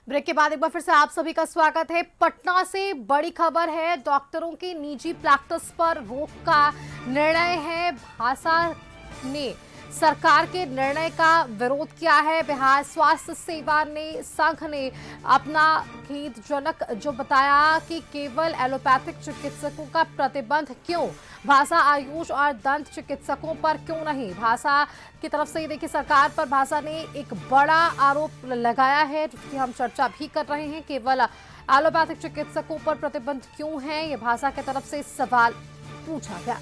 Break के बाद एक बार फिर से आप सभी का स्वागत है। पटना से बड़ी खबर है, डॉक्टरों की निजी प्रैक्टिस पर रोक का निर्णय है। भासा ने सरकार के निर्णय का विरोध किया है। बिहार स्वास्थ्य सेवा ने संघ ने अपना खेदजनक जो बताया कि केवल एलोपैथिक चिकित्सकों का प्रतिबंध क्यों, भाषा आयुष और दंत चिकित्सकों पर क्यों नहीं। भाषा की तरफ से देखिए, सरकार पर भाषा ने एक बड़ा आरोप लगाया है जिसकी हम चर्चा भी कर रहे हैं। केवल एलोपैथिक चिकित्सकों पर प्रतिबंध क्यों है, ये भाषा की तरफ से सवाल पूछा गया।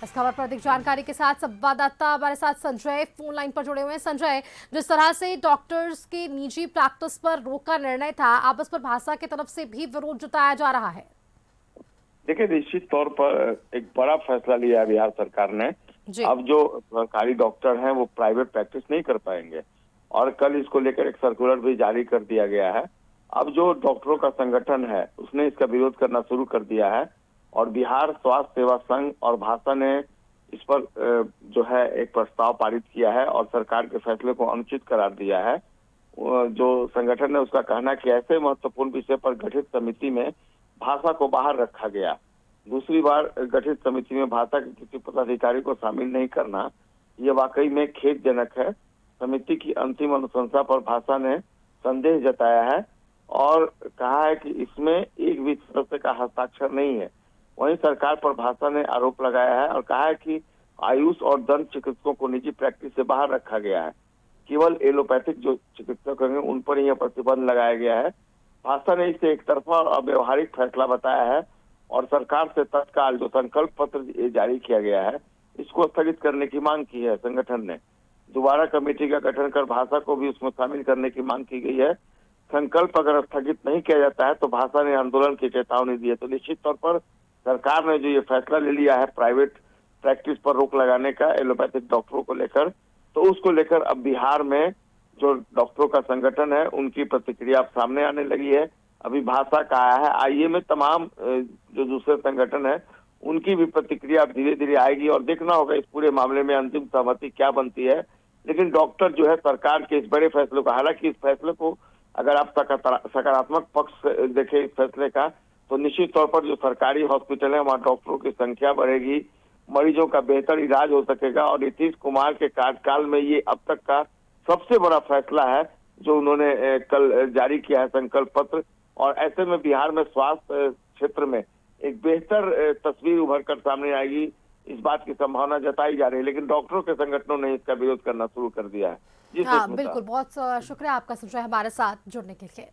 इस खबर पर अधिक जानकारी के साथ संवाददाता हमारे साथ संजय फोन लाइन पर जुड़े हुए हैं। संजय, जिस तरह से डॉक्टर्स के निजी प्रैक्टिस पर रोक का निर्णय था, अब उस पर भाषा की तरफ से भी विरोध जताया जा रहा है। देखिए, निश्चित तौर पर एक बड़ा फैसला लिया है बिहार सरकार ने। अब जो सरकारी डॉक्टर हैं वो प्राइवेट प्रैक्टिस नहीं कर पाएंगे और कल इसको लेकर एक सर्कुलर भी जारी कर दिया गया है। अब जो डॉक्टरों का संगठन है उसने इसका विरोध करना शुरू कर दिया है और बिहार स्वास्थ्य सेवा संघ और भाषा ने इस पर जो है एक प्रस्ताव पारित किया है और सरकार के फैसले को अनुचित करार दिया है। जो संगठन है उसका कहना है कि ऐसे महत्वपूर्ण विषय पर गठित समिति में भाषा को बाहर रखा गया। दूसरी बार गठित समिति में भाषा के किसी पदाधिकारी को शामिल नहीं करना ये वाकई में खेदजनक है। समिति की अंतिम अनुशंसा पर भाषा ने संदेह जताया है और कहा है कि इसमें एक भी सदस्य का हस्ताक्षर नहीं है। वहीं सरकार पर भाषा ने आरोप लगाया है और कहा है कि आयुष और दंत चिकित्सकों को निजी प्रैक्टिस से बाहर रखा गया है। केवल एलोपैथिक जो चिकित्सक हैं उन पर यह प्रतिबंध लगाया गया है। भाषा ने इसे एक तरफा और अव्यवहारिक फैसला बताया है और सरकार से तत्काल जो संकल्प पत्र जारी किया गया है इसको स्थगित करने की मांग की है। संगठन ने दोबारा कमेटी का गठन कर भाषा को भी उसमें शामिल करने की मांग की गई है। संकल्प अगर स्थगित नहीं किया जाता है तो भाषा ने आंदोलन की चेतावनी दी है। तो निश्चित तौर पर सरकार ने जो ये फैसला ले लिया है प्राइवेट प्रैक्टिस पर रोक लगाने का एलोपैथिक डॉक्टरों को लेकर, तो उसको लेकर अब बिहार में जो डॉक्टरों का संगठन है उनकी प्रतिक्रिया अब सामने आने लगी है। अभी भाषा का आया है, आईए में तमाम जो दूसरे संगठन है उनकी भी प्रतिक्रिया अब धीरे धीरे आएगी और देखना होगा इस पूरे मामले में अंतिम सहमति क्या बनती है। लेकिन डॉक्टर जो है सरकार के इस बड़े फैसले को, हालांकि इस फैसले को अगर आप सकारात्मक पक्ष देखें इस फैसले का, तो निश्चित तौर पर जो सरकारी हॉस्पिटल है वहाँ डॉक्टरों की संख्या बढ़ेगी, मरीजों का बेहतर इलाज हो सकेगा और नीतीश कुमार के कार्यकाल में ये अब तक का सबसे बड़ा फैसला है जो उन्होंने कल जारी किया है संकल्प पत्र। और ऐसे में बिहार में स्वास्थ्य क्षेत्र में एक बेहतर तस्वीर उभर कर सामने आएगी, इस बात की संभावना जताई जा रही है। लेकिन डॉक्टरों के संगठनों ने इसका विरोध करना शुरू कर दिया है। हाँ बिल्कुल, बहुत शुक्रिया आपका संजय हमारे साथ जुड़ने के लिए।